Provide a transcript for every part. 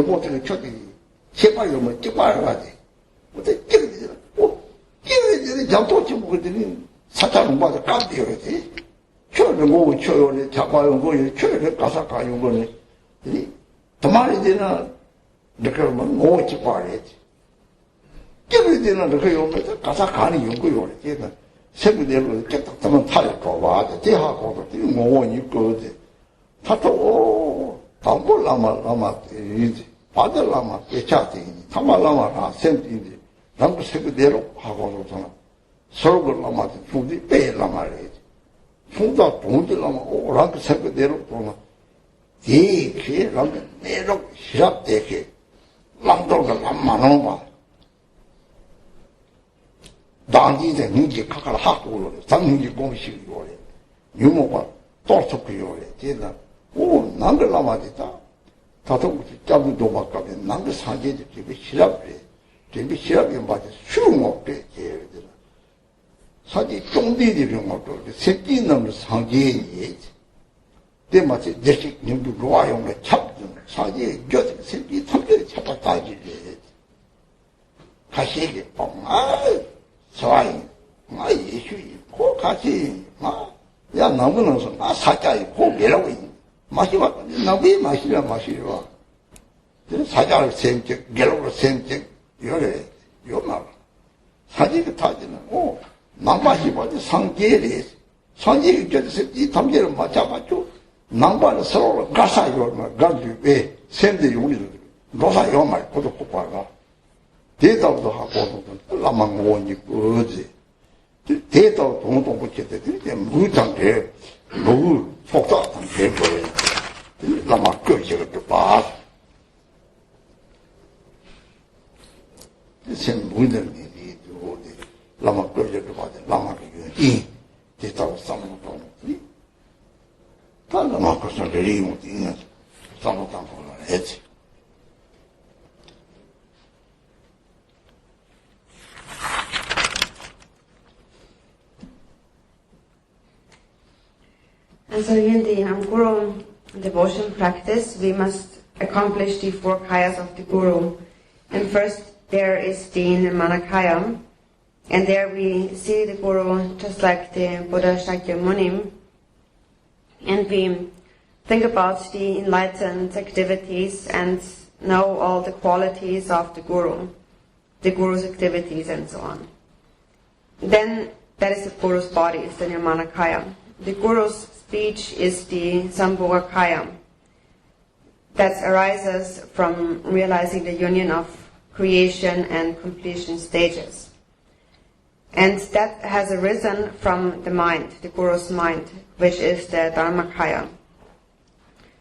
못하게 초대기. 제발 요면 제발 가지. 어때 찍어지잖아. 찍어지는 잡도치 먹더니 사자는 맞아 깜대요지. 초를 먹고 초요래 잡아요 거기 초를 가사 가요 거네. 이 도마리 되나 이렇게 하면 뭐지 봐야지. 찍어지는 이렇게 요면 가사 가는 연구요래. 제가 세부대로 깨딱 하면 탈거 봐. 대하고도 뭐니 거지. 타도 담볼 라마 이제 받을 라마 깨차지니 담말 라마라 샘인데 남부 세부대로 하고도 저는 서울 라마 중지 빼 라마래. 중다 중지 라마 오랑 세부대로 보면 이게 랑 내로 시작되게 랑도가 라마는 봐. 당기대 능지 카카라 하고 당기 공식이 요래. 유모가 또속이 요래. 제가 오 남들 남아지다. 다도 잡도 막가면 남들 사제지 집에 시랍래. 집에 시랍이 맞아 수용 없게 제들. 사지 쫑디디를 먹고 새끼 놈을 상제니. 대마치 대식 님도 로아용을 잡든 사지 저 새끼 탐들 잡았다지. 가시게 뻥아 좋아요. 예수이 고 같이 야 나무는서 사자이 고 매라고 있는 마시와 나무에 마시려 사자를 샘적 매라고 샘적 요래 요말 사지가 타지는 낭마시 봐도 상계래 상계를 껴서 이 탐계를 맞아가지고 낭바를 서로 가사요 가지고 왜 샘대 용리를 로사 요말 고도 뽑아가 대답도 하고 라만 원이 거지. 대답 동동 붙였대. 이제 무장대 너무 복잡한 대거에 라마 거지가 또 봐. 이제 무장이 또 라마 거지가 봐. 라마가 이 대답 삼는 다 라마 거서 내리고 있는 삼는 거 했지. And so in the Guru devotion practice, we must accomplish the 4 kayas of the Guru. And first there is the Nirmanakaya, and there we see the Guru just like the Buddha Shakyamuni, and we think about the enlightened activities and know all the qualities of the Guru's activities and so on. Then that is the Guru's body, is the Nirmanakaya. The Guru's speech is the Sambhogakaya, that arises from realizing the union of creation and completion stages. And that has arisen from the mind, the Guru's mind, which is the Dharmakaya.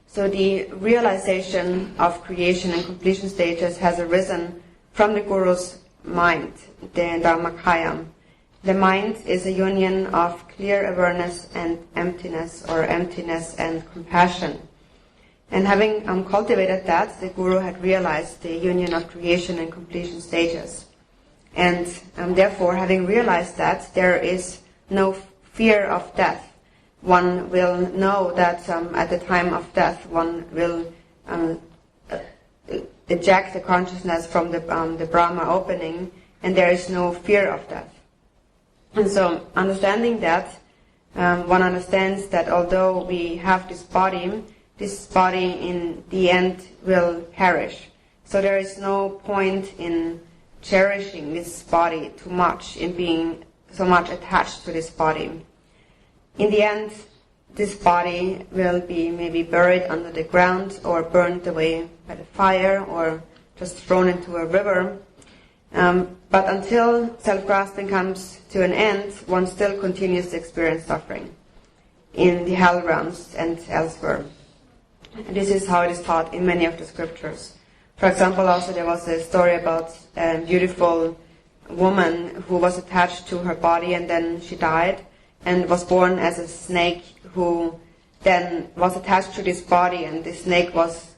So the realization of creation and completion stages has arisen from the Guru's mind, the Dharmakaya. The mind is a union of clear awareness and emptiness, or emptiness and compassion. And having cultivated that, the Guru had realized the union of creation and completion stages. And therefore, having realized that, there is no fear of death. One will know that at the time of death, one will eject the consciousness from the Brahma opening, and there is no fear of death. And so, understanding that, one understands that although we have this body in the end will perish. So there is no point in cherishing this body too much, in being so much attached to this body. In the end, this body will be maybe buried under the ground or burned away by the fire or just thrown into a river. But until self-grasping comes to an end, one still continues to experience suffering in the hell realms and elsewhere. This is how it is taught in many of the scriptures. For example, also there was a story about a beautiful woman who was attached to her body and then she died and was born as a snake who then was attached to this body, and the snake was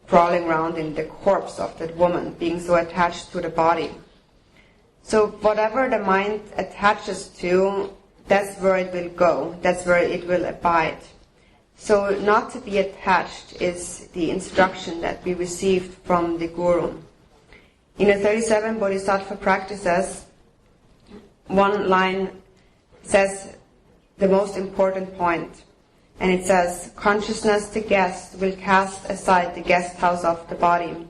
crawling around in the corpse of that woman, being so attached to the body. So whatever the mind attaches to, that's where it will go, that's where it will abide. So not to be attached is the instruction that we received from the Guru. In the 37 Bodhisattva practices, one line says the most important point, and it says, consciousness the guest will cast aside the guest house of the body.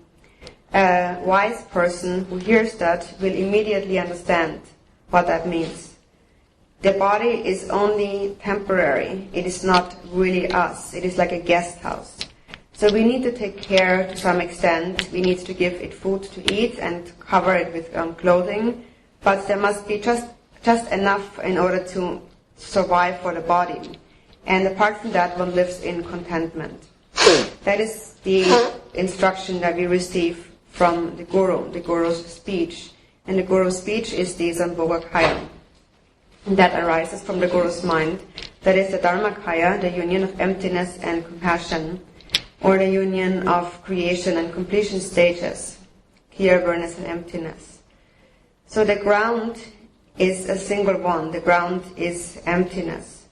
A wise person who hears that will immediately understand what that means. The body is only temporary. It is not really us. It is like a guest house. So we need to take care to some extent. We need to give it food to eat and cover it with clothing. But there must be just enough in order to survive for the body. And apart from that, one lives in contentment. That is the instruction that we receive from the Guru's speech. And the Guru's speech is the Sambhogakaya. That arises from the Guru's mind. That is the Dharmakaya, the union of emptiness and compassion, or the union of creation and completion stages, clear awareness and emptiness. So the ground is a single one. The ground is emptiness.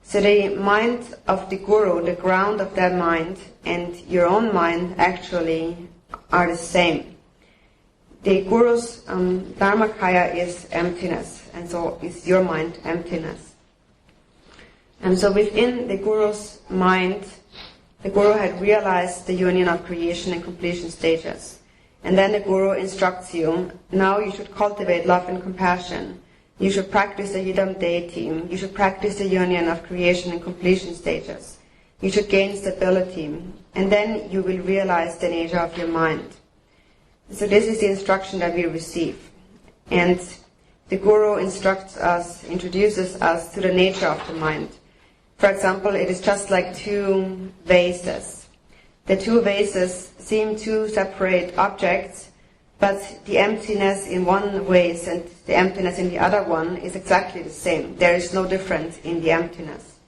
So the mind of the Guru, the ground of that mind, and your own mind actually are the same. The Guru's Dharmakaya is emptiness, and so is your mind emptiness. And so within the Guru's mind, the Guru had realized the union of creation and completion stages. And then the Guru instructs you, now you should cultivate love and compassion. You should practice the Yidam Deity. You should practice the union of creation and completion stages. You should gain stability. And then you will realize the nature of your mind. So this is the instruction that we receive. And the Guru instructs us, introduces us to the nature of the mind. For example, it is just like two vases. The two vases seem two separate objects, but the emptiness in one vase and the emptiness in the other one is exactly the same. There is no difference in the emptiness.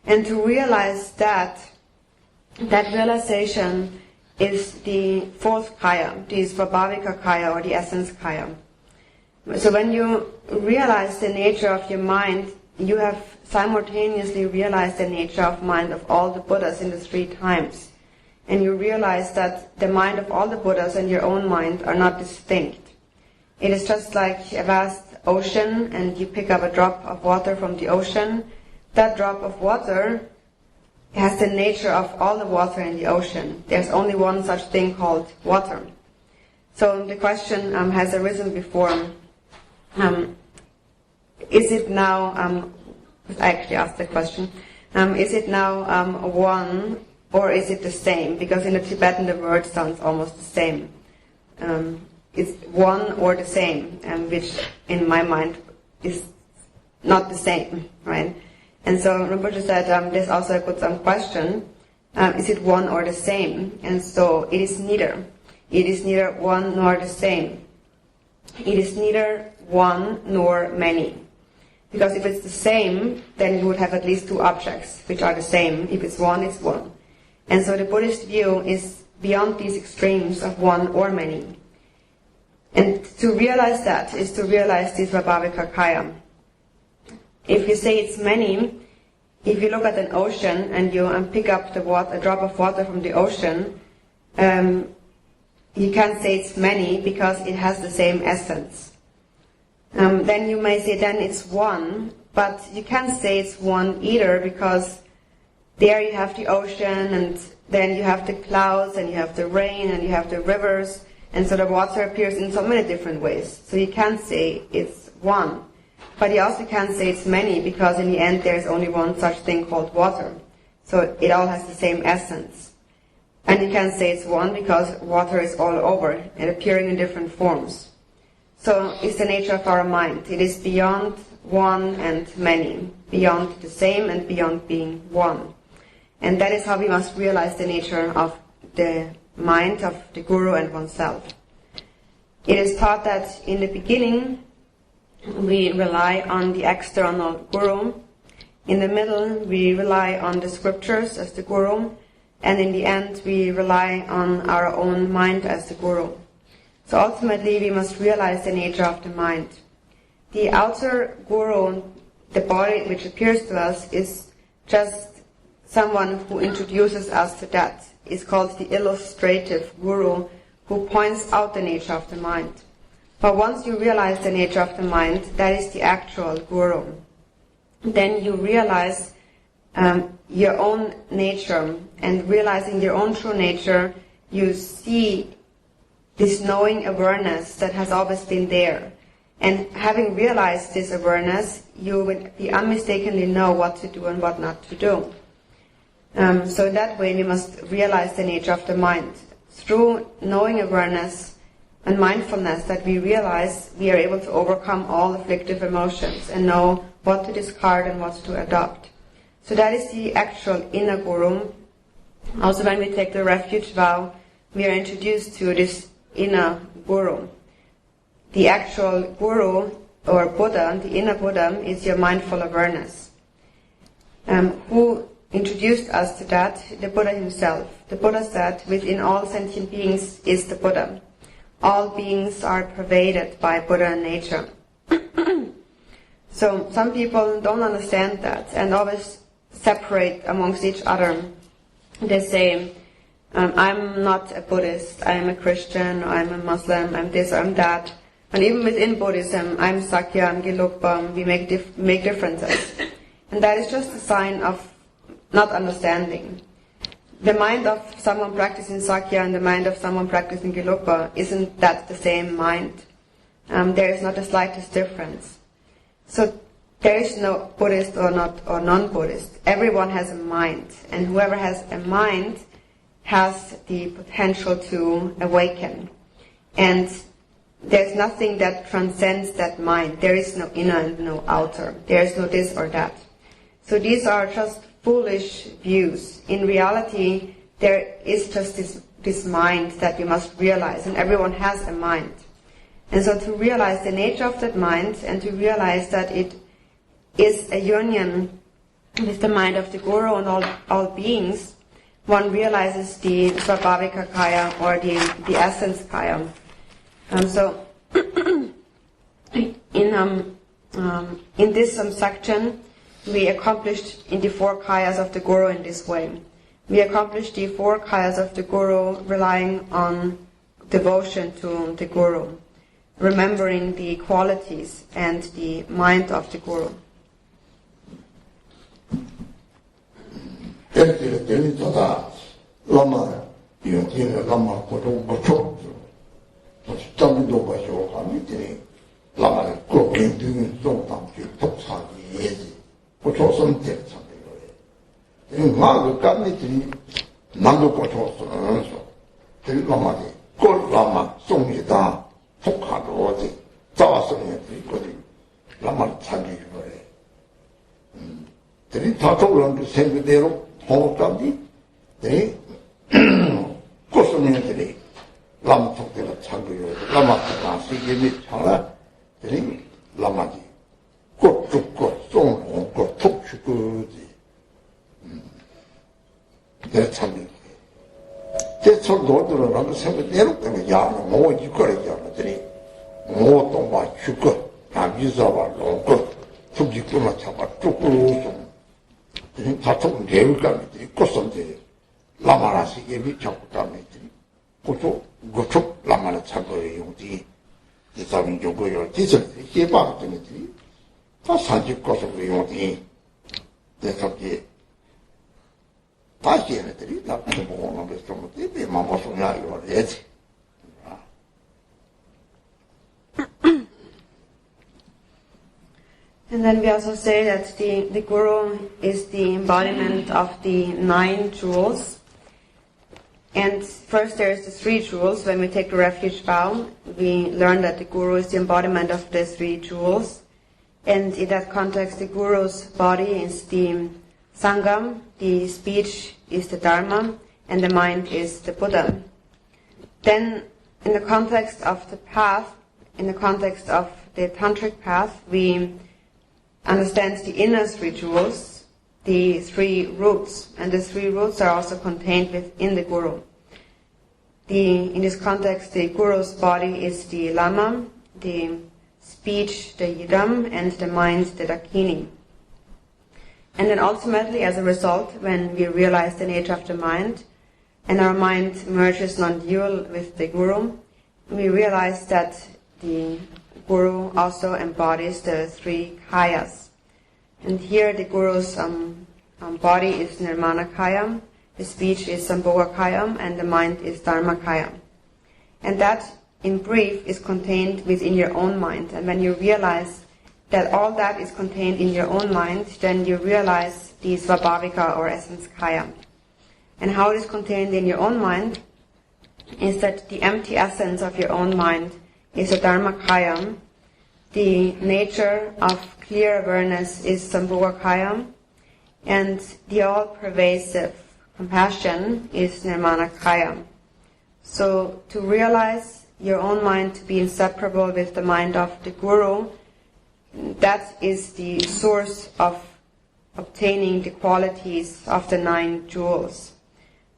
And to realize that realization is the fourth kaya, the Svabhavika kaya or the essence kaya. So when you realize the nature of your mind, you have simultaneously realized the nature of mind of all the Buddhas in the 3 times. And you realize that the mind of all the Buddhas and your own mind are not distinct. It is just like a vast ocean, and you pick up a drop of water from the ocean. That drop of water has the nature of all the water in the ocean. There's only one such thing called water. So the question has arisen before, is it now, I actually asked the question, is it now one or is it the same? Because in the Tibetan the word sounds almost the same. It's one or the same, which in my mind is not the same, right? And so Rinpoche said there's also a good question, is it one or the same? And so it is neither. It is neither one nor the same. It is neither one nor many. Because if it's the same, then you would have at least 2 objects which are the same. If it's one, it's one. And so the Buddhist view is beyond these extremes of one or many. And to realize that is to realize this Svabhavika kaya. If you say it's many, if you look at an ocean and you pick up a drop of water from the ocean, you can't say it's many because it has the same essence. Then you may say then it's one, but you can't say it's one either because there you have the ocean and then you have the clouds and you have the rain and you have the rivers, and so the water appears in so many different ways. So you can't say it's one. But you also can't say it's many because in the end there's only one such thing called water. So it all has the same essence. And you can't say it's one because water is all over and appearing in different forms. So it's the nature of our mind. It is beyond one and many, beyond the same and beyond being one. And that is how we must realize the nature of the mind of the Guru and oneself. It is taught that in the beginning we rely on the external Guru. In the middle we rely on the scriptures as the Guru. And in the end we rely on our own mind as the Guru. So ultimately we must realize the nature of the mind. The outer Guru, the body which appears to us, is just someone who introduces us to that is called the illustrative guru, who points out the nature of the mind. But once you realize the nature of the mind, that is the actual guru. Then you realize your own nature, and realizing your own true nature, you see this knowing awareness that has always been there. And having realized this awareness, you will unmistakably know what to do and what not to do. So in that way, we must realize the nature of the mind. Through knowing awareness and mindfulness that we realize, we are able to overcome all afflictive emotions and know what to discard and what to adopt. So that is the actual inner guru. Also, when we take the refuge vow, we are introduced to this inner guru. The actual guru or Buddha, the inner Buddha, is your mindful awareness. Who introduced us to that? The Buddha himself. The Buddha said, within all sentient beings is the Buddha. All beings are pervaded by Buddha nature. So some people don't understand that and always separate amongst each other. They say, I'm not a Buddhist, I'm a Christian, or I'm a Muslim, I'm this, I'm that. And even within Buddhism, I'm Sakya, I'm Gelugpa, we make differences. And that is just a sign of not understanding. The mind of someone practicing Sakya and the mind of someone practicing Gelugpa, isn't that the same mind? There is not the slightest difference. So there is no Buddhist or non-Buddhist. Everyone has a mind, and whoever has a mind has the potential to awaken. And there's nothing that transcends that mind. There is no inner and no outer. There is no this or that. So these are just foolish views. In reality, there is just this mind that you must realize, and everyone has a mind. And so to realize the nature of that mind, and to realize that it is a union with the mind of the Guru and all beings, one realizes the Svabhavika Kaya, or the essence Kaya. So in this section, we accomplished in the 4 Kayas of the Guru in this way. We accomplished the 4 Kayas of the Guru relying on devotion to the Guru, remembering the qualities and the mind of the Guru. And then we also say that the Guru is the embodiment of the 9 jewels. And first there is the 3 jewels. When we take the refuge vow, we learn that the Guru is the embodiment of the 3 jewels. And in that context, the Guru's body is the Sangha, the speech is the Dharma, and the mind is the Buddha. Then, in the context of the path, in the context of the Tantric path, we understand the inner 3 jewels, the 3 roots, and the 3 roots are also contained within the Guru. In this context, the Guru's body is the Lama, the speech, the Yidam, and the mind, the Dakini. And then ultimately, as a result, when we realize the nature of the mind, and our mind merges non-dual with the Guru, we realize that the Guru also embodies the three kayas. And here the Guru's body is Nirmanakayam, the speech is Sambhogakayam, and the mind is Dharmakayam. And that, in brief, is contained within your own mind. And when you realize that all that is contained in your own mind, then you realize the Svabhavika or essence kaya. And how it is contained in your own mind is that the empty essence of your own mind is a Dharmakayam, the nature of clear awareness is Sambhogakayam, and the all-pervasive compassion is Nirmanakayam. So to realize your own mind to be inseparable with the mind of the Guru, that is the source of obtaining the qualities of the 9 jewels.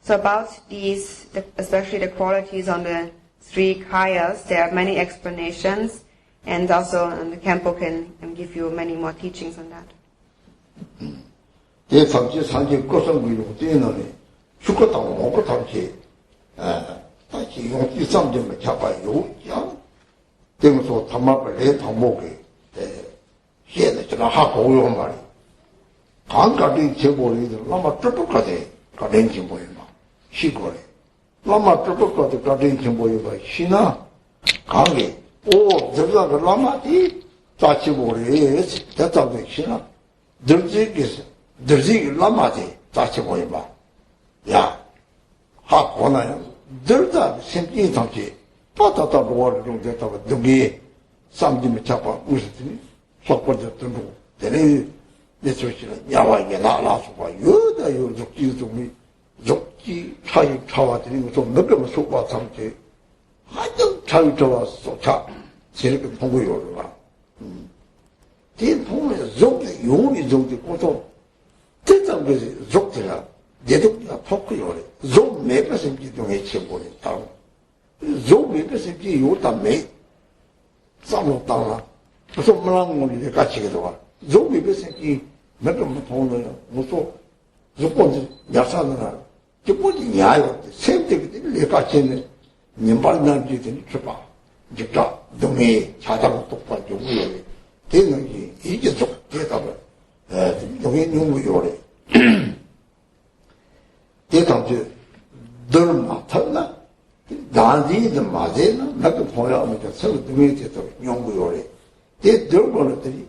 So about these, especially the qualities on the 3 kayas, there are many explanations, and also the Khenpo can give you many more teachings on that. Lama Trapaka, the Garchen boy by Shina, Kangi, oh, there's like a Lama tea, Tachibori, that's a big Shina. There's Lama tea, Tachiboyba. Yeah, Hakona, there's a simply Tachi, Patata water room that of a Dugi, something Chapa, Usati, Sopota to do. Then this was Yawa, last one, you look to me. Zokji 차이 차와들이 좀 몇번 속과 삼지 한정 차이 차와서 차 제일 통고요 봐. 이 통에 zok이 용이 zok이 고소 대장에서 zok이라 내도가 포크요. zok 매번 동에 치고는 다. zok 매번 요다 매 싸먹다가 무슨 말하는 건지 같이 해도 zok 매번 몇번 통을 무슨 조건이 야사는 기본이 냐요. 생태계들이 내가 전에 님발난 지들이 줘봐. 진짜 동해 자자고 똑바로 요구요. 되는 게 이게 좀 대답을 동해 요구요래. 대답이 늘 맡았나? 나한테 맞아나? 나도 보여하면 서로 동해 대답 요구요래. 늘 보내더니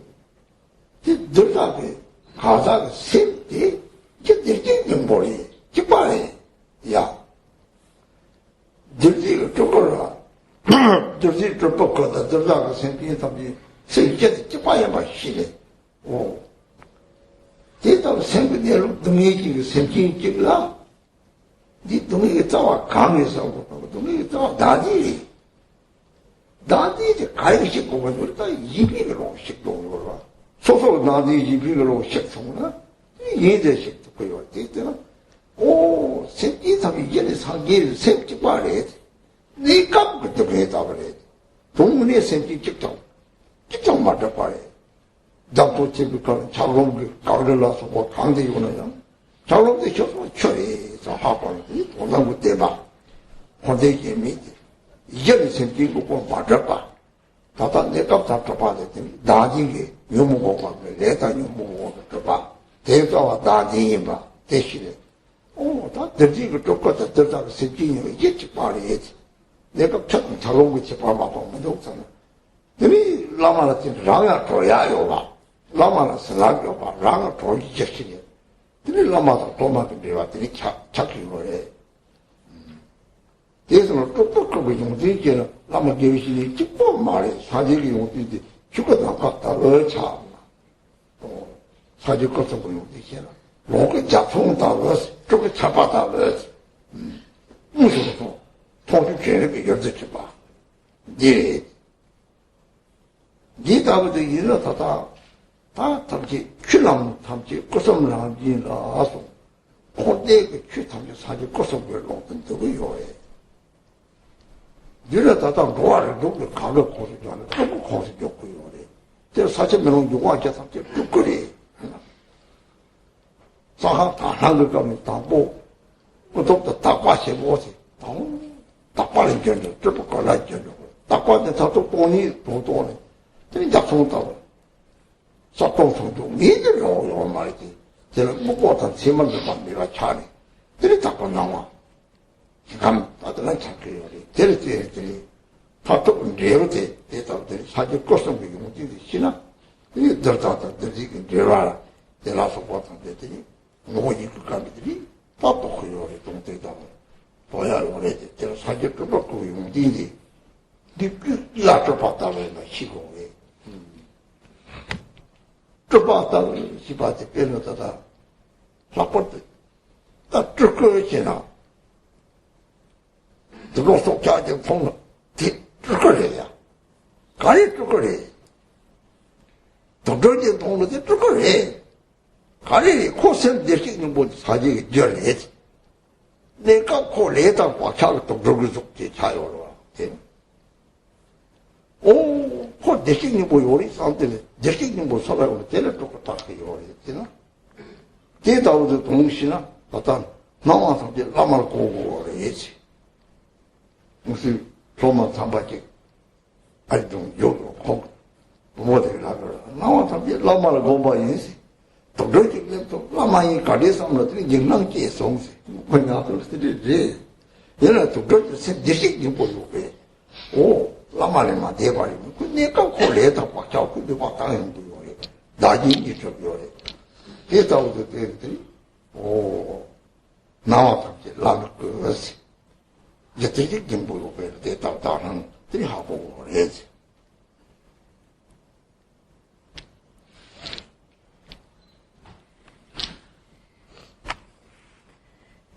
늘다게 가자가 생태 저 뭐리 기빠래. 야. 들지가 쪼거라. 들지 쪼뻑거다. 들다가 생기에 답이 생기에 기빠야 마시래. 오. 대답 생기대로 동의기가 생기에 찍라. 니 동의가 따와 강에서 오고 동의가 따와 나지. 나지 이제 가위를 씻고 가지고 다 이비로 씻고 오고 소소 나지 이비로 씻고나. 예제식도 보여. 됐더라. 오, 생기삼이 이전에 상기를 생기 말해. 네 깜부터 배답을 해. 동문의 생기 직접 맞아 봐야. 나도 집에 가는 자롱을 가을라서 뭐 강대 이거는 자롱도 셔서 쳐서 하고 도장부 대박. 혼대기 미지. 이전에 생기고 뭐 맞아 봐. 다다 내가 답답하다 했더니 나중에 요모고 가면 내가 요모고 봐. 대가와 나중에 봐. 대신에 다 들지가 똑같아. 들다가 생기니까 이게 말이지. 내가 잘 온 거지 봐봐 보면 없잖아. 너희 라마라 진 랑아 줘야요 봐. 라마라 슬라교 봐. 랑아 줘지 적시네. 너희 라마다 도마도 배웠더니 착기 거래. 대해서는 똑똑하고 용되게는 라마 교실이 직접 말해. 사직이 용되지. 죽어도 안 갔다. 참. 사직 것도 용되게는. 로그 작품다 버스. 저거 잡아다 버스. 무슨 소. 통신 계획이 열렸지 봐. 네 다음에 일어나다 다 탐지 큐람 탐지 고성을 함지 나서 혼대 그 큐탐지 사지 고성을 놓던 거요. 일어나다 노아를 놓고 가게 고르지 않아. 너무 고르지 없고요. 저 4,000명 요구하게 탐지 쭉 그래. 다하 다하는 거면 다보 그것도 다과시 뭐지 다과는 전혀 저거 걸라 전혀 다과한테 다도 돈이 도도네 저기 작성했다고 작성도 미들로 말이지 제가 먹고 다 세만들만 내가 차네 그래 다과 나와 감 다들 찾게요 저렇게 다도 내로 대다들 사실 거성이 문제지 시나 이 들다다 들지 들어라 들어서 보던데더니 뭐이 그 감들이 다도 거요래 동대다 뭐야 그래 제가 사실 그 갖고 용진지 그 라트 봤다면 시고에 저 봤다면 시바지 빼놓다다 라포트 딱 죽거지나 그거 속자지 통로 죽거래야 가리 죽거래 도저히 통로지 죽거래 가리 코센 대신 뭐 사지 절해 내가 코레다 과차를 도저히 속지 자요로 오, 코 대신 뭐 요리 상태는 대신 뭐 살아오는 때를 똑같아 요리 있잖아 대다우도 동시나 어떤 나와서 이제 라마를 고고 그래야지 무슨 로마 삼바지 알동 요로 고 뭐들라 그래 나와서 이제 라마를 고봐야지 또 그렇게 또 라마이 가리서 뭐들이 영랑께 송세 그냥 그렇듯이 얘는 또 그렇게 대신 뭐 요게 오 라마레마 대발이면 그 내가 고래다 꽉 잡고 내가 당연히 요래 나중에 좀 요래 대다우도 되더니 오 나와서 라마 그것이 이제 되게 김보고 그래 대다우다는 들이 하고 그래야지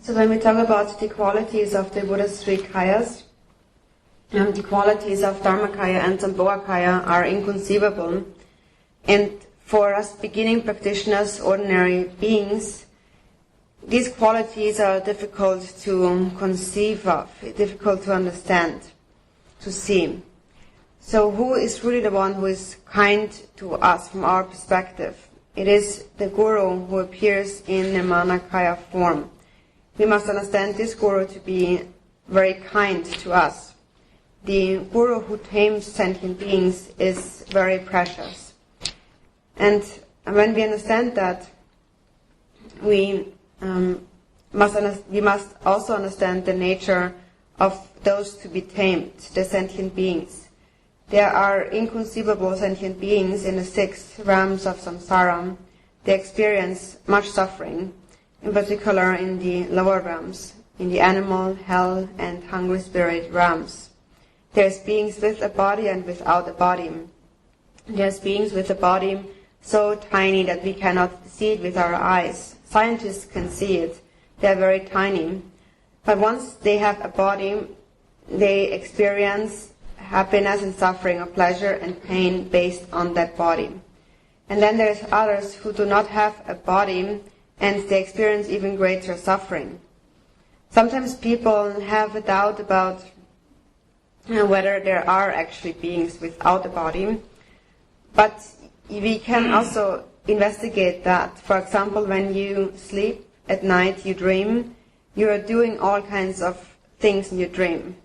So when we talk about the qualities of the Buddha's three kayas, the qualities of Dharmakaya and Sambhogakaya are inconceivable, and for us beginning practitioners, ordinary beings, these qualities are difficult to conceive of, difficult to understand, to see. So who is really the one who is kind to us from our perspective? It is the Guru who appears in Nirmanakaya form. We must understand this Guru to be very kind to us. The Guru who tames sentient beings is very precious. And when we understand that, we must also understand the nature of those to be tamed, the sentient beings. There are inconceivable sentient beings in the 6 realms of samsara. They experience much suffering, in particular in the lower realms, in the animal, hell, and hungry spirit realms. There's beings with a body and without a body. There's beings with a body so tiny that we cannot see it with our eyes. Scientists can see it. They're very tiny. But once they have a body, they experience happiness and suffering, or pleasure and pain based on that body. And then there's others who do not have a body, and they experience even greater suffering. Sometimes people have a doubt about whether there are actually beings without a body, but we can also investigate that. For example, when you sleep at night, you dream, you are doing all kinds of things in your dream,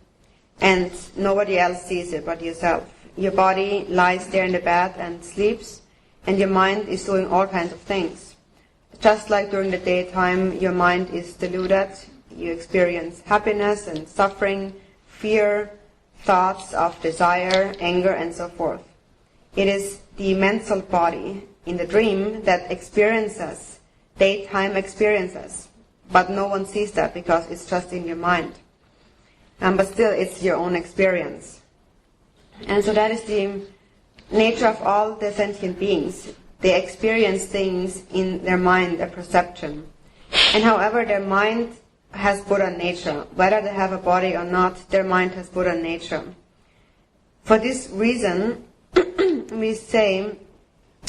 and nobody else sees it but yourself. Your body lies there in the bed and sleeps, and your mind is doing all kinds of things. Just like during the daytime, your mind is deluded, you experience happiness and suffering, fear, thoughts of desire, anger, and so forth. It is the mental body in the dream that experiences daytime experiences, but no one sees that because it's just in your mind. But still, it's your own experience. And so that is the nature of all the sentient beings. They experience things in their mind, their perception. And however, their mind has Buddha nature. Whether they have a body or not, their mind has Buddha nature. For this reason, we say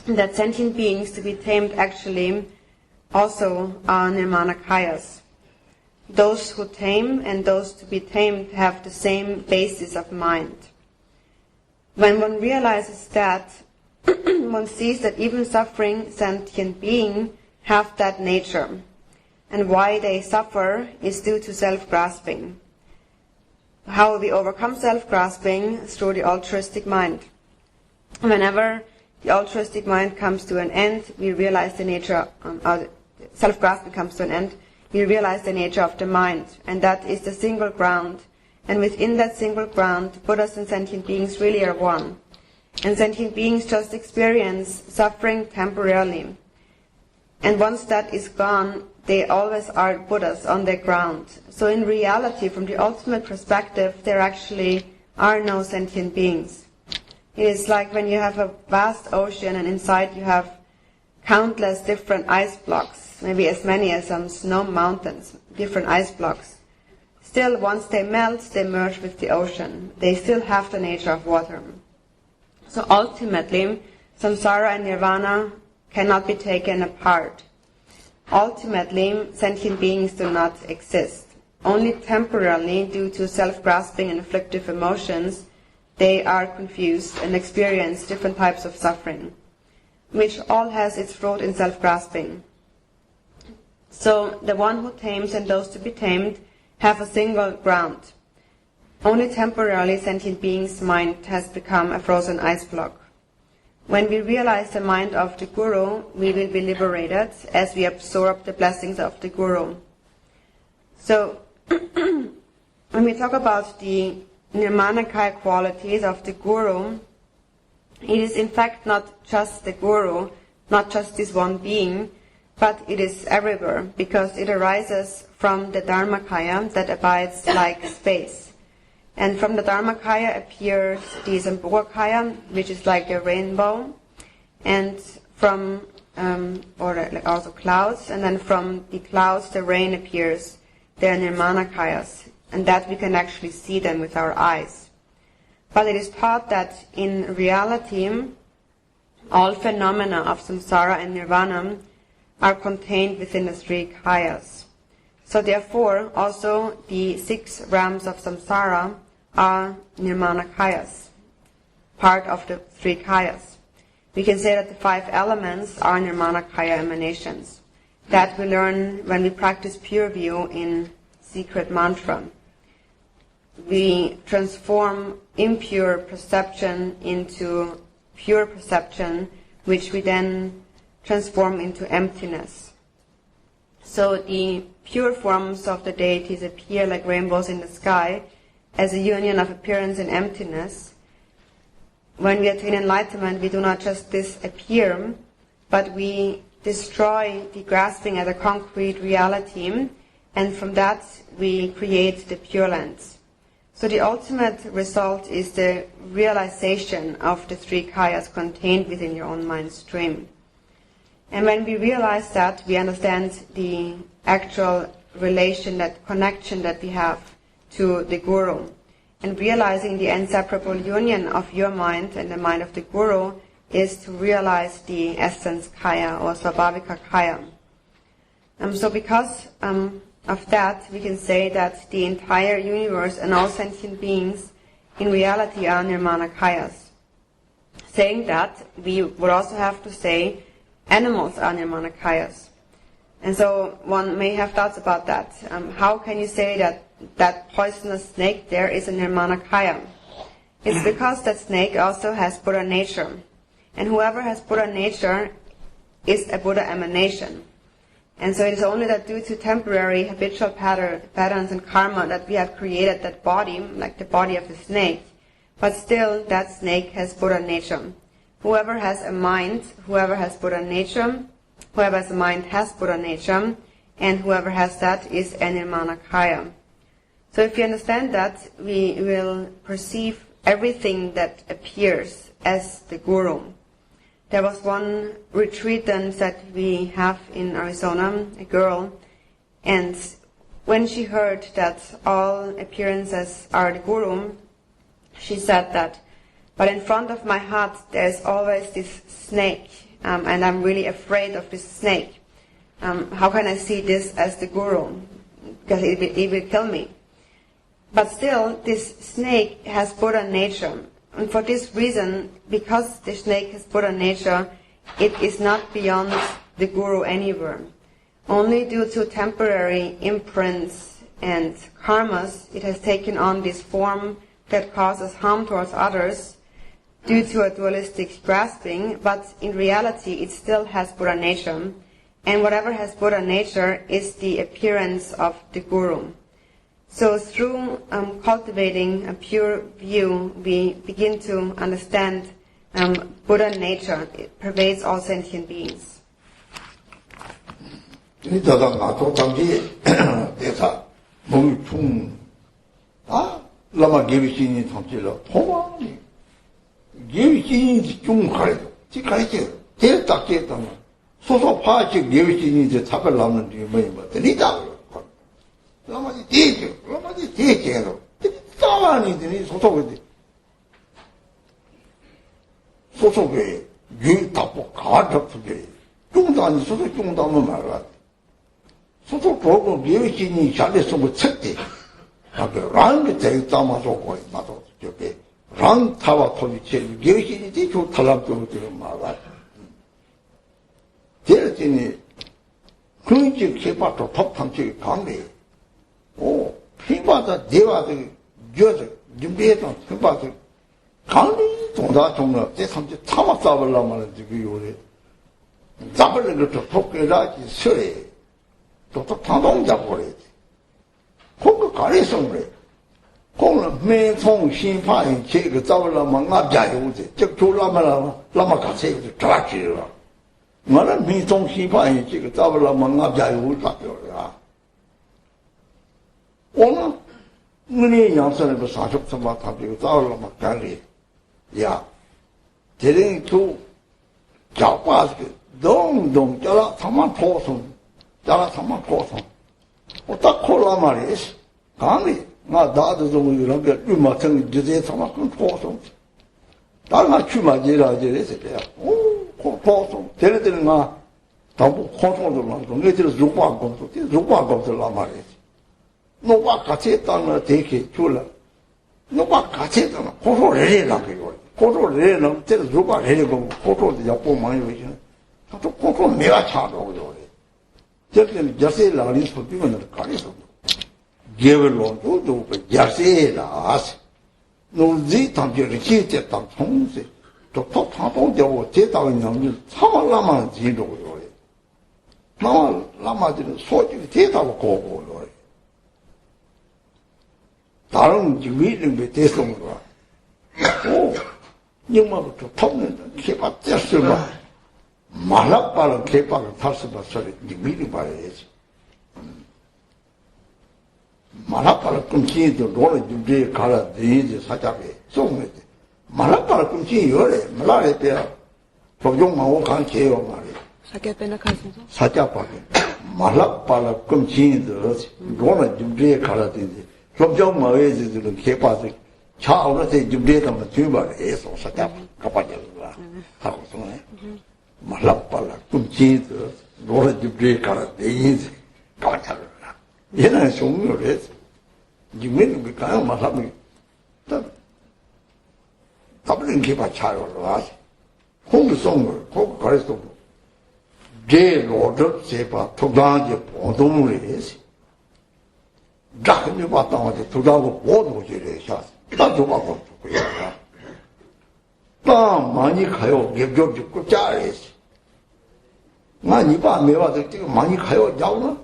that sentient beings to be tamed actually also are Nirmanakayas. Those who tame and those to be tamed have the same basis of mind. When one realizes that, one sees that even suffering sentient beings have that nature. and why they suffer is due to self-grasping. How we overcome self-grasping is through the altruistic mind. Whenever the altruistic mind comes to an end, we realize the nature, self-grasping comes to an end, we realize the nature of the mind, and that is the single ground. And within that single ground, Buddhas and sentient beings really are one. And sentient beings just experience suffering temporarily. And once that is gone, they always are Buddhas on their ground. So in reality, from the ultimate perspective, there actually are no sentient beings. It is like when you have a vast ocean and inside you have countless different ice blocks, maybe as many as some snow mountains, different ice blocks. Still, once they melt, they merge with the ocean. They still have the nature of water. So ultimately, samsara and nirvana cannot be taken apart. Ultimately, sentient beings do not exist. Only temporarily, due to self-grasping and afflictive emotions, they are confused and experience different types of suffering, which all has its root in self-grasping. So the one who tames and those to be tamed have a single ground. Only temporarily sentient beings' mind has become a frozen ice block. When we realize the mind of the Guru, we will be liberated as we absorb the blessings of the Guru. So when we talk about the Nirmanakaya qualities of the Guru, it is in fact not just the Guru, not just this one being, but it is everywhere, because it arises from the Dharmakaya that abides like space. And from the Dharmakaya appears the Sambhogakaya, which is like a rainbow, and from, or like also clouds, and then from the clouds the rain appears. They are Nirmanakayas, and that we can actually see them with our eyes. But it is taught that in reality, all phenomena of samsara and nirvana are contained within the three kayas. So therefore, also the 6 realms of samsara are nirmanakayas, part of the 3 kayas. We can say that the 5 elements are nirmanakaya emanations. That we learn when we practice pure view in secret mantra. We transform impure perception into pure perception, which we then transform into emptiness. So the pure forms of the deities appear like rainbows in the sky as a union of appearance and emptiness. When we attain enlightenment, we do not just disappear, but we destroy the grasping at a concrete reality, and from that we create the Pure Lands. So the ultimate result is the realization of the 3 kayas contained within your own mind stream. And when we realize that, we understand the actual relation, that connection that we have to the Guru. And realizing the inseparable union of your mind and the mind of the Guru is to realize the essence kaya or svabhavika kaya. So because of that, we can say that the entire universe and all sentient beings in reality are nirmanakayas. Saying that, we would also have to say animals are nirmanakayas. And so one may have thoughts about that. How can you say that that poisonous snake there is a nirmanakaya? It's because that snake also has Buddha nature. And whoever has Buddha nature is a Buddha emanation. And so it is only that due to temporary habitual patterns and karma that we have created that body, like the body of the snake. But still, that snake has Buddha nature. Whoever has a mind, whoever has Buddha nature, whoever has a mind has Buddha nature, and whoever has that is a nirmanakaya. So if you understand that, we will perceive everything that appears as the Guru. There was one retreatant that we have in Arizona, a girl, and when she heard that all appearances are the Guru, she said that, but in front of my hut there's always this snake, and I'm really afraid of this snake. How can I see this as the Guru? Because it will kill me. But still, this snake has Buddha nature. And for this reason, because the snake has Buddha nature, it is not beyond the Guru anywhere. only due to temporary imprints and karmas, it has taken on this form that causes harm towards others due to a dualistic grasping, but in reality it still has Buddha nature, and whatever has Buddha nature is the appearance of the Guru. So through cultivating a pure view, we begin to understand Buddha nature. It pervades all sentient beings. lama gebi shini tamchila, thoma ni, gebi shini chung kare, chi kare che, tere takke tama, soso paa che gebi shini che tabe lamna di mayi ma, teni tabe, lama di te che no, teni tawa ni teni soso kade, soso ke, yu tapo kaa tapu ke, chung tani soso chung tama marwa, soso koko gebi shini shale sobo chakte, rāngi tēki tāma sōkoi mātō tōke, rāng tāwa tōbi chēni, gyōshini tē chō tālāp tōku tēki māgā. Tēra tēni, kūñi chī kēpā tō tōp tāṃ chēki kāngi, pīpā tā dēwā tēki, gyō tēki, jīmbē tāṃ pīpā tēki, kāngi tōngdā tōngdā, tē tāṃ chē tāma tāwa lāma rā tēki yōre, tāpa rā tō tōke rā chī sōre, tō tāndōng jāpō rē. 空个搞的生的，空了没从新发现这个找了嘛俺家有的，这就那么搞这个就抓起了。我那没从新发现这个找了嘛俺家有咋掉的啊？我呢，我那养生那个三十什么他就找了嘛干的呀，这人就叫把这个动叫了他妈拖松，叫了他妈拖松。 딱 콜라 말이지. 강이 나 나도 좀 이렇게 유마청 주제 삼아서 포송. 다른 주마지라 저래서 포송. 데려드는 나 다부 포송도 많고 내들 루바고도 말이지. 너와 같이 했다는 되게 줄라. 너와 같이 했다는 고소래라고요. 고소래는 때 루바래고 고소도 약보 많이 오시네. 또 고소 내가 차도요. 저는 자세 라리 소비면 가리서 게을로 도도 자세 라스 노지 담겨를 기대 담 통세 또 타도 되고 제다는 놈이 참말라만 지도요 나와 라마들은 소지 제다고 고고요 다른 지위는 대성으로 nhưng 통는 개발됐을 봐 말라빠는 개방을 탈수바 소리 미리 말해야지. 말라빠는 꿈치도 노래 준비에 가라 내지 사자게 쏘면 돼. 말라빠는 꿈치 열에 말라에 빼야 법용마오 강제요 말이야. 사자빼나 가슴도? 사자빠게 말라빠는 꿈치도 노래 준비에 가라 되지. 법용마오에서는 개파서 차오르세 준비에다만 주말에서 사자 가빠져라 하고 손에. 말라빨라 꿈치도 노래 준비에 가라 내인지 가만차라 얘는 종료를 했어 지금은 그 가요 말하면 답은 개발 차요로 하지 공부성을 꼭 가르쳐 제 로드 제바 도당제 보동을 했어 작은 거 봤다고 도당고 보도 제래 샷 나도 하고 그래요 많이 가요. 겹겹 죽고 짜리지. 많이 봐, 매화들 지금 많이 가요. 야구나?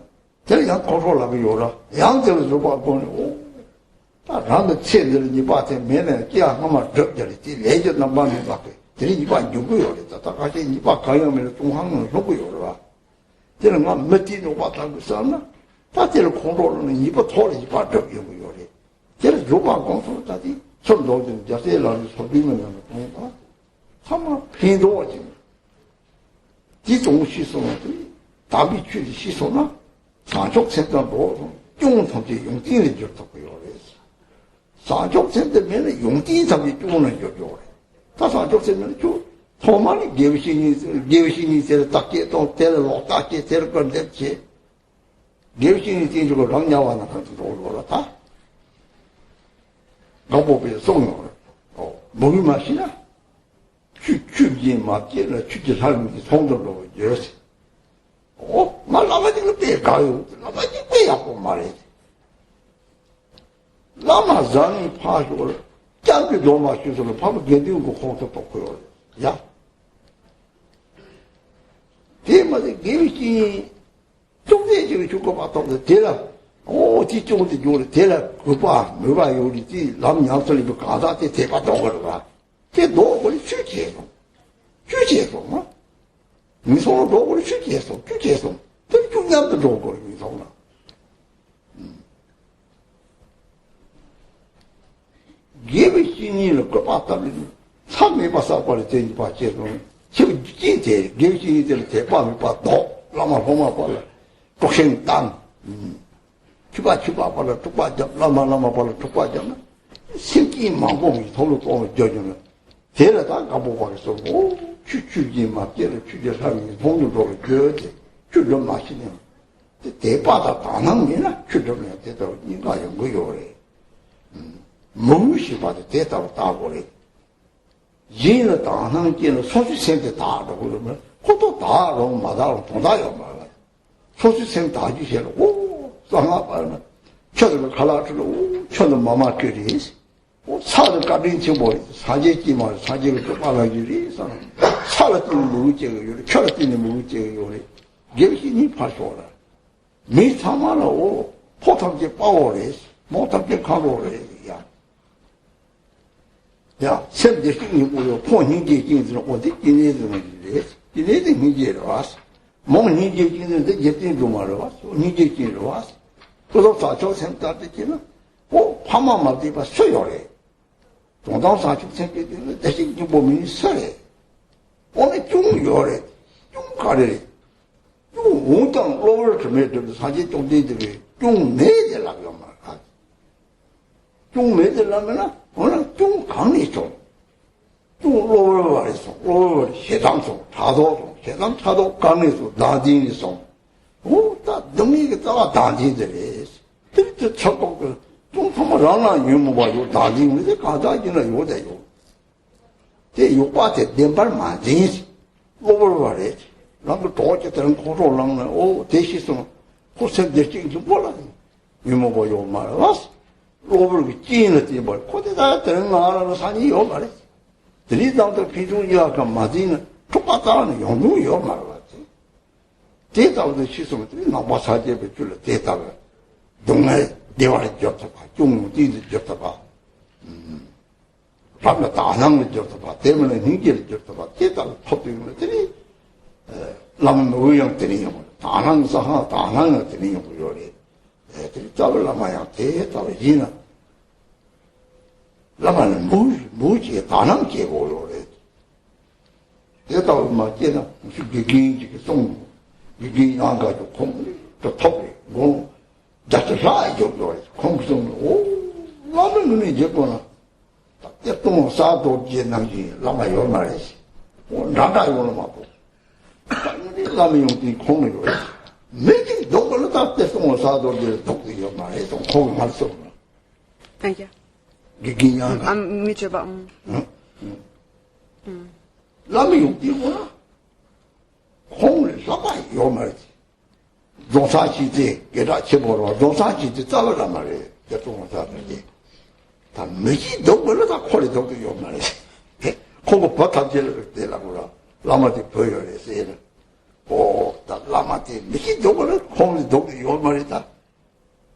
저는 양 고소라고 요라. 양들을 주고 보내고. 나도 채들은 이 밭에 매네 끼야 한번 적절히 레저 남반이 밖에. 저는 이 밭 누구요? 그랬다. 같이 이 밭 가요면 중앙은 누구요? 저는 몇 뒤로 봤다고 썼나? 다들 고소로는 이 밭 토리 이 밭 적이고요. 저는 주고 공소다지. 손도 좀 자세라는 소리면 뭔가 참아 빈도지. 이종 시소는 답이 취지 시소나 사족 센터도 용통지 용띠를 줬다고요. 그래서 사족 센터면은 용띠 잡이 주는 거죠. 다 사족 센터는 주 도만이 개우신이 제를 딱게 또 때려 딱게 때릴 건데 제 개우신이 뒤지고 랑냐와나 같은 거 올라다. 노법에 송을 몸이 마시나 추지 맞게라 추지 삶이 송도로 열었어 나 라마지는 때 가요. 라마지 왜 하고 말해. 라마잔이 파쇼를 짧게 너무 쉬어서 밥을 견디고 공도 뽑고요. 야. 대마다 개미씨 종대지를 주고 봤다고 대라. 뒤쪽으로 요리 대라 그봐 뭐가 요리지 남 양설이 그 가다때 대바도 그러가. 걔 노고리 휴지해서. 뭐? 미소로 노고리 휴지해서. 되게 중요한 노고리 미소나. 개미씨니를 그 봤다면 3회 봤사버리 되지 봤지도 지금 진짜 개미씨니들 대밤에 봤도 라마 보마 봐라. 독생 땅. 추바 봐라. tuk바점 라마 봐라. tuk바점. 신기 망봉이 돌로 또 저주는 데려다 가보고 그래서 추추지 맞게를 추제사람이 동료도를 줘야지. 추려 마시는 대바다 다낭이나 추려면 되도록 인가요 뭐요래. 무시 봐도 대답을 따고래. 얘는 다낭기는 소주생대 다하고 그러면 그것도 다하고 마다하고 도다요 말이야. 소주생 다 주시라고 쌍아 말면 쳐들을 갈라주고 쳐들 마마끼리 사를 까린치 뭐지 사제끼 말 사제를 또 빨아주리 사를 뛰는 무구째가 쳐를 뛰는 무구째가 요래 열심히 파쇼라 미타마라고 포탐제 빠오래 못탐제 가보래 야, 샘대식이 뭐요? 포행제징들은 어디 이네들은 이래? 이네들 hin제로 왔어. 몸 hin제징들은 예팅도 말로 왔어. hin제징으로 왔어. 그래서 사초 생각했지는 파마 말대봐 써요래. 동당 사초 생각했지는 대신 보면이 써래. 오늘 쭉 요래. 쭉 가래. 쭉 웅땅 로를 좀 해도 사진 좀 되더니 쭉 매달라고 말하. 쭉 매달라면은 오늘 쭉 강리송, 쭉 로를 말했어. 로를 해당송, 차도송, 해당 차도 강리송, 나디니송. 다 능력이 따라 나디들이. 그래서 첫번 좀 한번 라나 유무봐요. 나디는데 가다지는 요대요. 제 요바테 냄발 만지지. 로를 말했지. 나도 도저들은 고로랑은 대시송, 고생 대신지 몰라. 유무봐요 말았어. 로브를 찌는지 뭘 코대다 되는 거 알아서 산이 요 말이지. 들이당도 비중이야가 맞이는 똑같다는 용도요 말았지. 대답도 시스템을 나와 사제에 줄을 대답을 동네 대화를 줬다가 중디도 줬다가 밤에 다낭을 줬다가 때문에 hin기를 줬다가 대답을 터뜨리는 들이 남은 의형들이 다낭사하 다낭을 드리는 요리 애들이 짭을 남아야 대답을 지나 라마는 뭐지 다낭 깨고 그래 대답을 맞게나 무슨 기기지 송 기기 안 가지고 콩또 톱이 뭐 자체가 정도에 콩송 라면 눈이 제거나 때또 사도 지나지 라마 요 말이지 나가 요는 맞고 라면 용기 콩을 요 매일 동걸로 다 때송을 사도를 독이요 말해서 콩을 할 수 없나 Thank you. 기기냐 I'm mutual about. 라면 용기구나 콩을 사가 요 말이지 종사시대 게다 쳐보러 종사시대 짜버란 말이에요 때송을 사도지 다 매일 동걸로 다 콜이 독이요 말이지 콩을 버타지를 때라고라 라마디 보여야 다 라마티 미시 도거를 콩이 독이 요 말이다.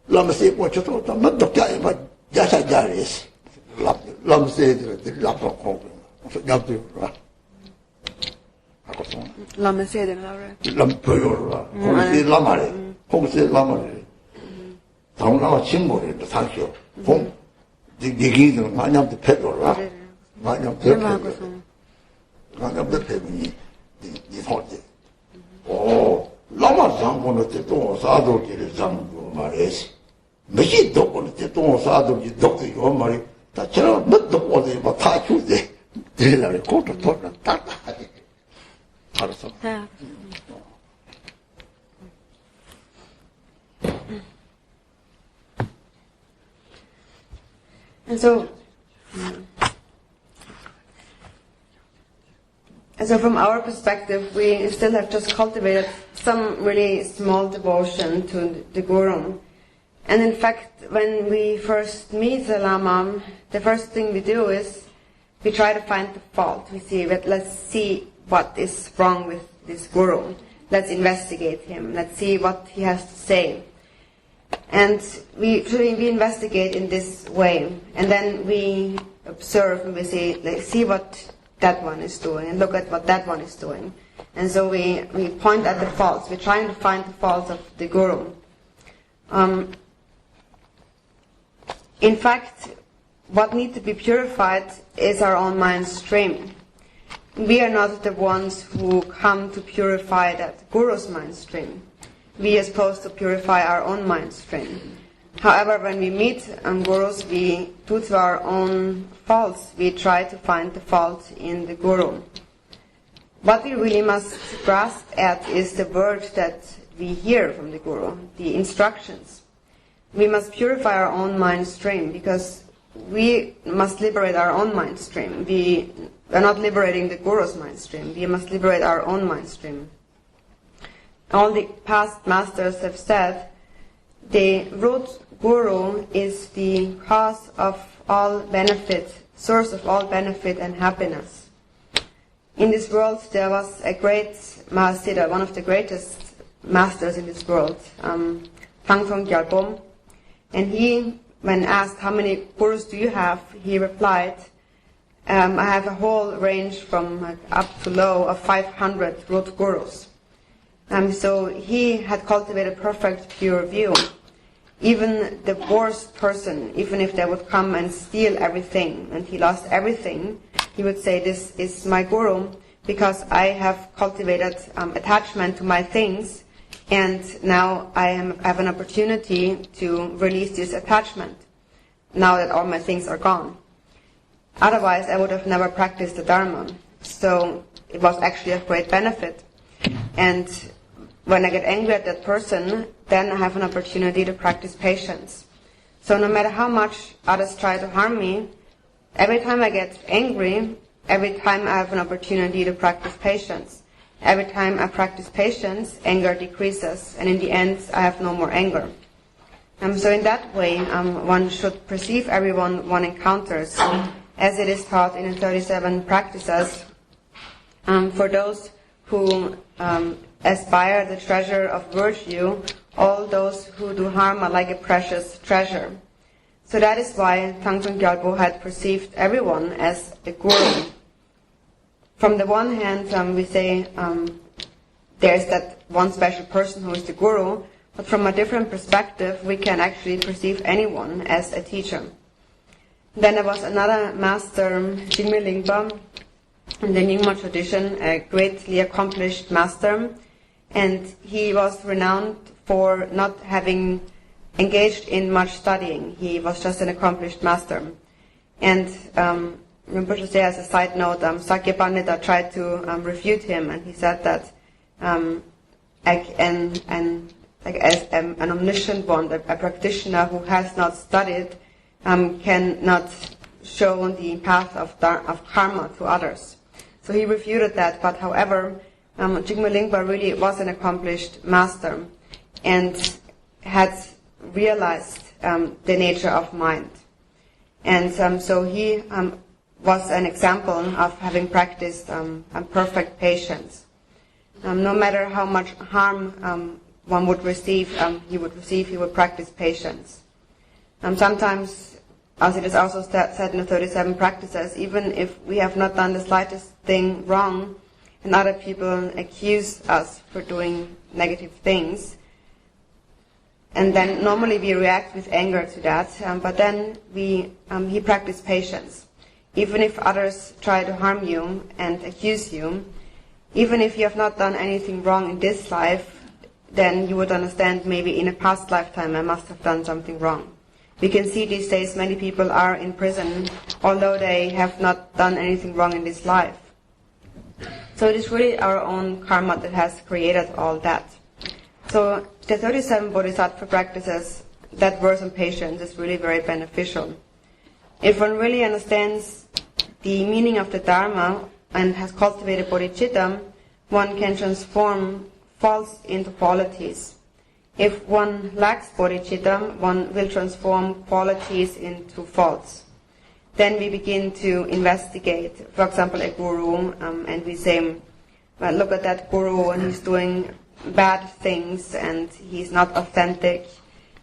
라마세 고쳐도 다 맞도까지 막 야사자리스. 라마세들 라파 콩. yaptı var. Haklısın. Lama sedin lavre. lam 보여라. 거기서 라마래. 거기서 라마래. 당나와 친구를 사셔. 공 얘기는 마냥 패더라. 마냥 패더. 마냥 패더니 이 소리. 오, 라마 장군의 또 사도기를 장군 말했지. 몇이 도고는 또 사도기 독도 요 말이 다 저런 몇 도고도 뭐다 주대. 들으려고 고도 돌아 따따하지. 알았어. 네. And so from our perspective, we still have just cultivated some really small devotion to the Guru. And in fact, when we first meet the Lama, the first thing we do is we try to find the fault. We see that let's see what is wrong with this Guru. Let's investigate him. Let's see what he has to say. And we investigate in this way. And then we observe and we say, let's see what that one is doing and look at what that one is doing. And so we point at the faults. We're trying to find the faults of the Guru. In fact, what needs to be purified is our own mind stream. We are not the ones who come to purify that Guru's mind stream. We are supposed to purify our own mind stream. However, when we meet Gurus, we, due to our own faults, we try to find the fault in the Guru. What we really must grasp at is the word that we hear from the Guru, the instructions. We must purify our own mind stream because we must liberate our own mind stream. We are not liberating the Guru's mind stream. We must liberate our own mind stream. All the past masters have said the root Guru is the cause of all benefit, source of all benefit and happiness. In this world there was a great Mahamudra, one of the greatest masters in this world, Tangtong Gyalpo. And he, when asked how many Gurus do you have, he replied, I have a whole range from up to low of 500 root Gurus. So he had cultivated perfect pure view. Even the worst person, even if they would come and steal everything and he lost everything, he would say, this is my Guru because I have cultivated attachment to my things and now I have an opportunity to release this attachment now that all my things are gone. Otherwise I would have never practiced the Dharma. So it was actually of great benefit. And when I get angry at that person, then I have an opportunity to practice patience. So no matter how much others try to harm me, every time I get angry, every time I have an opportunity to practice patience. Every time I practice patience, anger decreases, and in the end, I have no more anger. So in that way, one should perceive everyone one encounters, as it is taught in the 37 practices. For those who aspire the treasure of virtue, all those who do harm are like a precious treasure. So that is why Tangtong Gyalpo had perceived everyone as a Guru. From the one hand, we say there is that one special person who is the Guru, but from a different perspective, we can actually perceive anyone as a teacher. Then there was another master, Jigme Lingpa, in the Nyingma tradition, a greatly accomplished master, and he was renowned for not having engaged in much studying. He was just an accomplished master. And Rinpoche said, as a side note, Sakya Pandita tried to refute him, and he said that as an omniscient one, a practitioner who has not studied, cannot show the path of karma to others. So he refuted that, but however, Jigme Lingpa really was an accomplished master and had realized the nature of mind. And so he was an example of having practiced perfect patience. No matter how much harm one would receive, he would practice patience. Sometimes, as it is also said in the 37 practices, even if we have not done the slightest thing wrong, and other people accuse us for doing negative things, and then normally we react with anger to that, but then he practiced patience. Even if others try to harm you and accuse you, even if you have not done anything wrong in this life, then you would understand maybe in a past lifetime I must have done something wrong. We can see these days many people are in prison, although they have not done anything wrong in this life. So it is really our own karma that has created all that. So the 37 Bodhisattva practices, that verse on patience is really very beneficial. If one really understands the meaning of the Dharma and has cultivated Bodhicitta, one can transform faults into qualities. If one lacks bodhicitta, one will transform qualities into faults. Then we begin to investigate, for example, a guru, and we say, well, look at that guru, and he's doing bad things, and he's not authentic.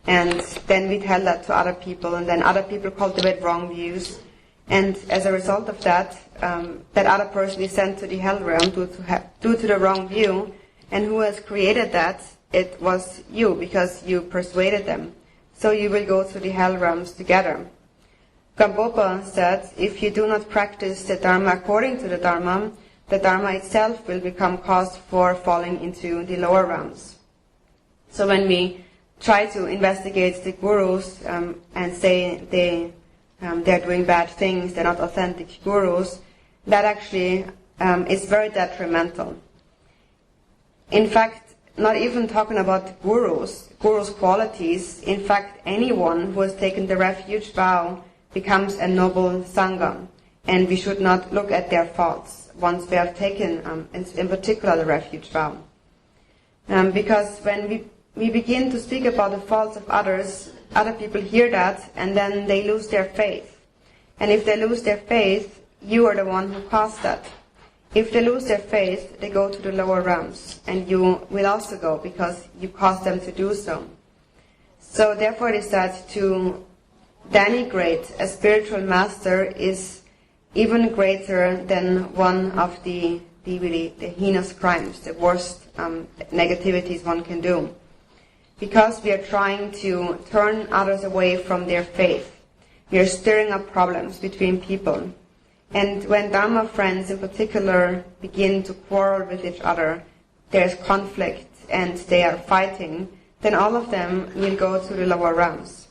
And then we tell that to other people, and then other people cultivate wrong views. And as a result of that, that other person is sent to the hell realm due to the wrong view. And who has created that? It was you, because you persuaded them. So you will go to the hell realms together. Gampopa said, if you do not practice the Dharma according to the Dharma itself will become cause for falling into the lower realms. So when we try to investigate the gurus and say they're doing bad things, they're not authentic gurus, that actually is very detrimental. In fact, not even talking about gurus' qualities, in fact, anyone who has taken the refuge vow becomes a noble sangha, and we should not look at their faults once they have taken, in particular, the refuge vow. Because when we begin to speak about the faults of others, other people hear that, and then they lose their faith. And if they lose their faith, you are the one who caused that. If they lose their faith, they go to the lower realms, and you will also go, because you caused them to do so. So therefore it is said to denigrate a spiritual master is even greater than one of the heinous crimes, the worst negativities one can do. Because we are trying to turn others away from their faith. We are stirring up problems between people. And when Dharma friends in particular begin to quarrel with each other, there is conflict and they are fighting, then all of them will go to the lower realms.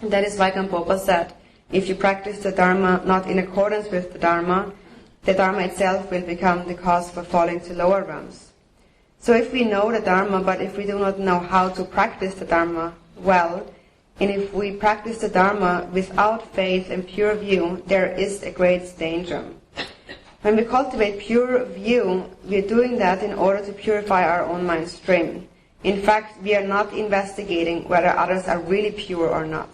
And that is why Gampopa said, if you practice the Dharma not in accordance with the Dharma itself will become the cause for falling to lower realms. So if we know the Dharma, but if we do not know how to practice the Dharma well, and if we practice the Dharma without faith and pure view, there is a great danger. When we cultivate pure view, we are doing that in order to purify our own mind stream. In fact, we are not investigating whether others are really pure or not.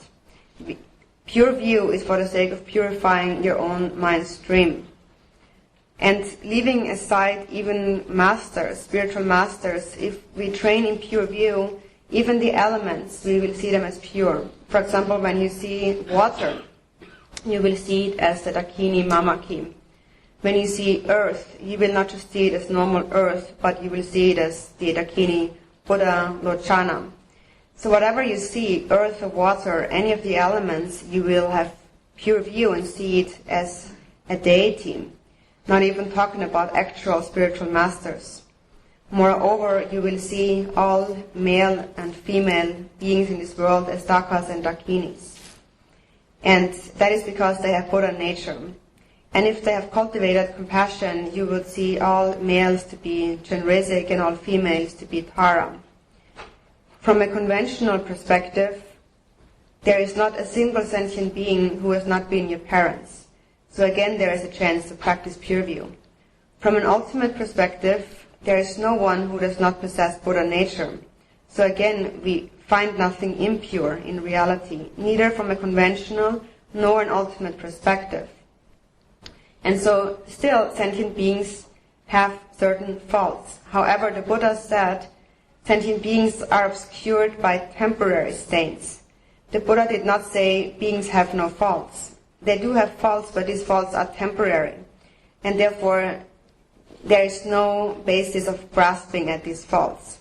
Pure view is for the sake of purifying your own mind stream. And leaving aside even masters, spiritual masters, if we train in pure view, even the elements, we will see them as pure. For example, when you see water, you will see it as the Dakini Mamaki. When you see earth, you will not just see it as normal earth, but you will see it as the Dakini Buddha Lochana. So whatever you see, earth or water, any of the elements, you will have pure view and see it as a deity. Not even talking about actual spiritual masters. Moreover, you will see all male and female beings in this world as Dakas and Dakinis. And that is because they have Buddha nature. And if they have cultivated compassion, you would see all males to be Chenrezig and all females to be Tara. From a conventional perspective, there is not a single sentient being who has not been your parents. So again, there is a chance to practice pure view. From an ultimate perspective, there is no one who does not possess Buddha nature. So again, we find nothing impure in reality, neither from a conventional nor an ultimate perspective. And so still sentient beings have certain faults. However, the Buddha said sentient beings are obscured by temporary stains. The Buddha did not say beings have no faults. They do have faults, but these faults are temporary. And therefore, there is no basis of grasping at these faults.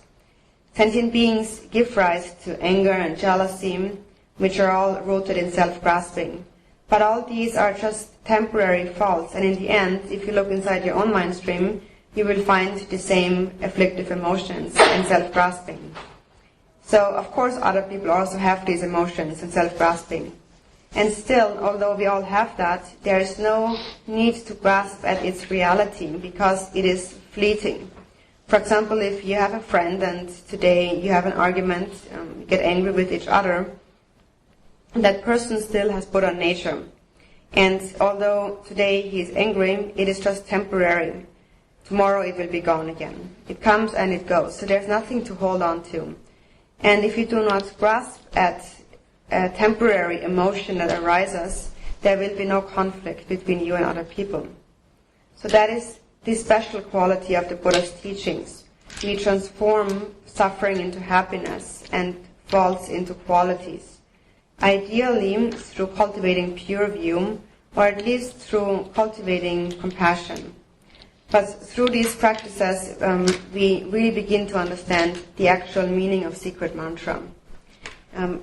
Sentient beings give rise to anger and jealousy, which are all rooted in self-grasping. But all these are just temporary faults, and in the end, if you look inside your own mind stream, you will find the same afflictive emotions and self-grasping. So, of course, other people also have these emotions and self-grasping. And still, although we all have that, there is no need to grasp at its reality because it is fleeting. For example, if you have a friend and today you have an argument, you get angry with each other, that person still has Buddha nature. And although today he is angry, it is just temporary. tomorrow it will be gone again. It comes and it goes, so there's nothing to hold on to. And if you do not grasp at a temporary emotion that arises, there will be no conflict between you and other people. So that is the special quality of the Buddha's teachings. We transform suffering into happiness and faults into qualities. Ideally, through cultivating pure view, or at least through cultivating compassion. But through these practices, we really begin to understand the actual meaning of secret mantra,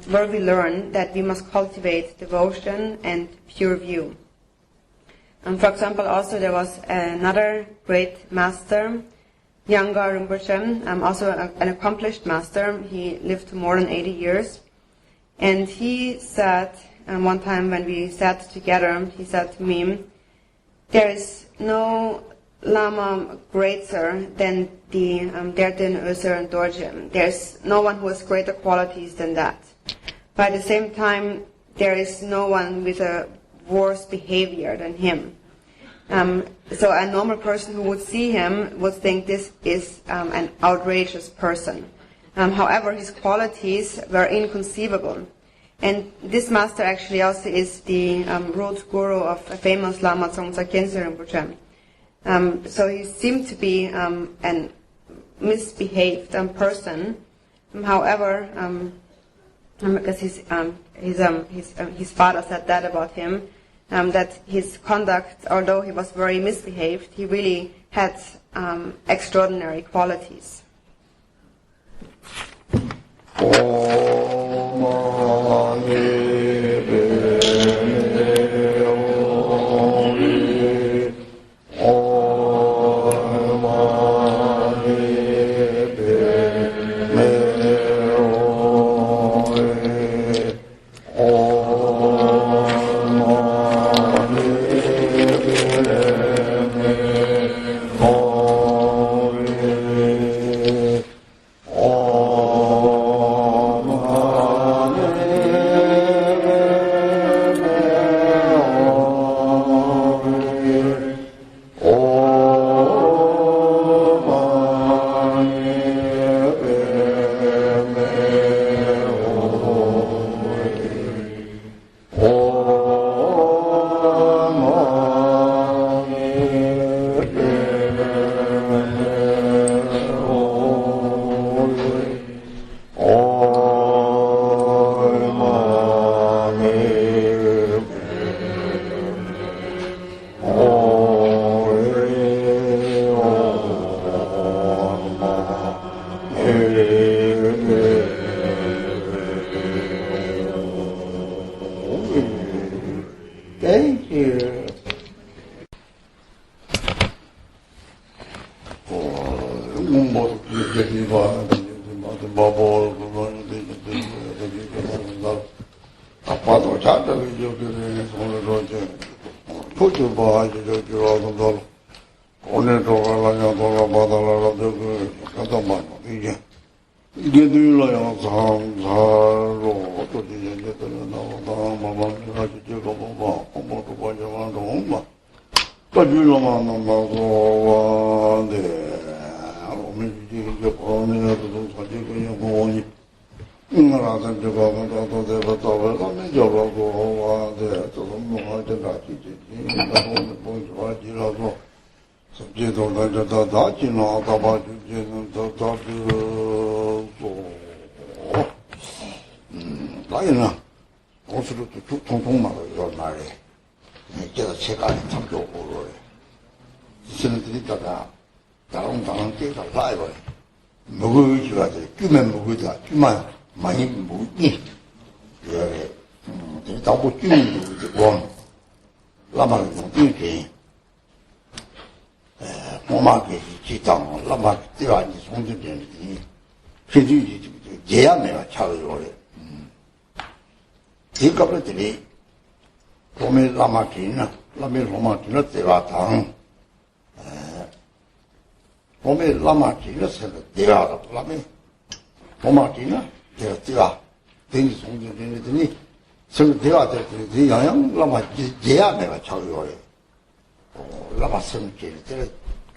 where we learn that we must cultivate devotion and pure view. For example, also there was another great master, Nyanga Rinpoche, also an accomplished master. He lived to more than 80 years. And he said, one time when we sat together, he said to me, there is no Lama greater than the Derten, Öser and Dorje. There's no one who has greater qualities than that. But at the same time, there is no one with a worse behavior than him. So a normal person who would see him would think this is an outrageous person. However, his qualities were inconceivable. And this master actually also is the root guru of a famous Lama, Tsongtsa Khyentse Rinpoche. So he seemed to be an misbehaved person. However, because his father said that about him, that his conduct, although he was very misbehaved, he really had extraordinary qualities.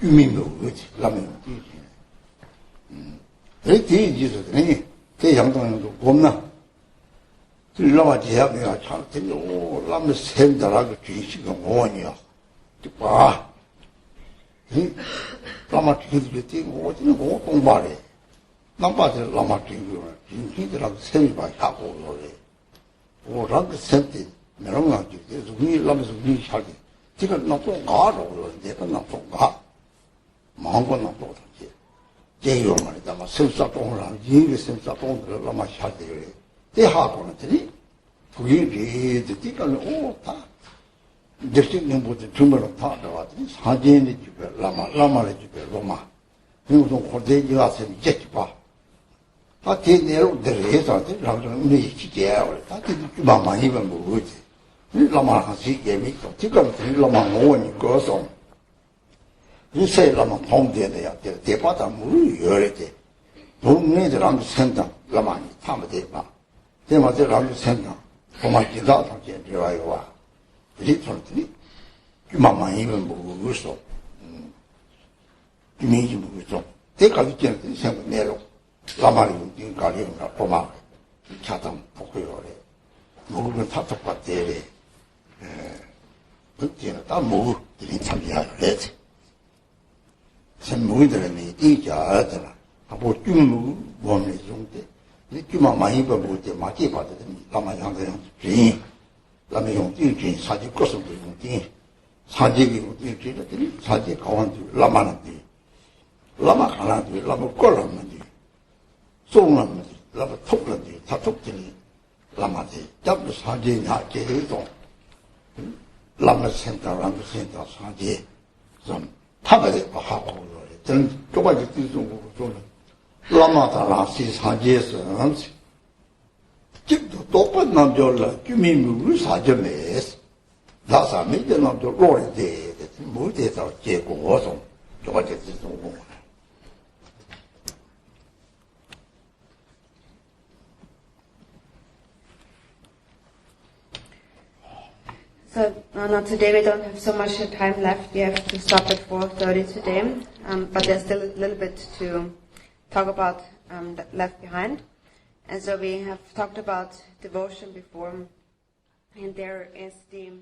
주민묘지 라면 이렇게 이제서는 대양동도 없나 라마 제약이야 참 되고 라면 샘달하고 주식은 오원이야 봐 라마 주식이 되고 어디는 공발해 남바들 라마 주식을 진짜라고 샘이봐 하고 그래 오라그 샘때 내가 주게 우리 라면서 우리 살게 지금 나또 가로 내가 나또 가 마음껏 나또 어떻게 제일 말이다 막 sem사동을 하는 이게 sem사동을 라마 살게 대하고는 들이 그게 뒤까지 오다 대신에 모두 주말로 다 나왔더니 사진이 집에 라마를 집에 로마 그리고 고대지 와서 이제 봐 다 대내로 내려서 라마는 우리 시제야 다 그만 많이 본 거지 라마 같이 예미도 지금 라마 오니 거서 이세 라마 통대야 대바다 물 열게 동네들랑 생각 라마니 타면 돼 봐. 대마대 라마 생각 고마기다 당신 들어와요 와. 이 소리들이 그만 입은 먹었어. 주민이 먹었어. 대가지 때는 생각 내로 라마리 진 가리가 고마 차담 복고요래. 먹으면 다 똑같대. 그때는 다 먹어 드린 참이야 그래지. 참 먹이들은 이자더라. 아뭐 좀 먹는 정도. 이만 많이 먹을 때 맞게 받거든. 라마 양대양 주인. 라마 용띠 사지 것을 용띠. 사지기 용띠 사지 가wan지 라마는데. 라마 가나데 라마 꼴라는데. 쏘는데 라마 톡는데 다 톡더니 라마데 잡도 사지냐 제도. 라마 센터 사지 좀 타버려 하고 그래. 전 좁아질 수 있는 거는 라마다 라시 사지에서 집도 똑같은 남자라 주민을 사전에서 나사 밑에 남자 로리데 무대에서 제고 어서 좁아질 수 있는 거. So today we don't have so much time left. We have to stop at 4:30 today, but there's still a little bit to talk about left behind. And so we have talked about devotion before, and there is the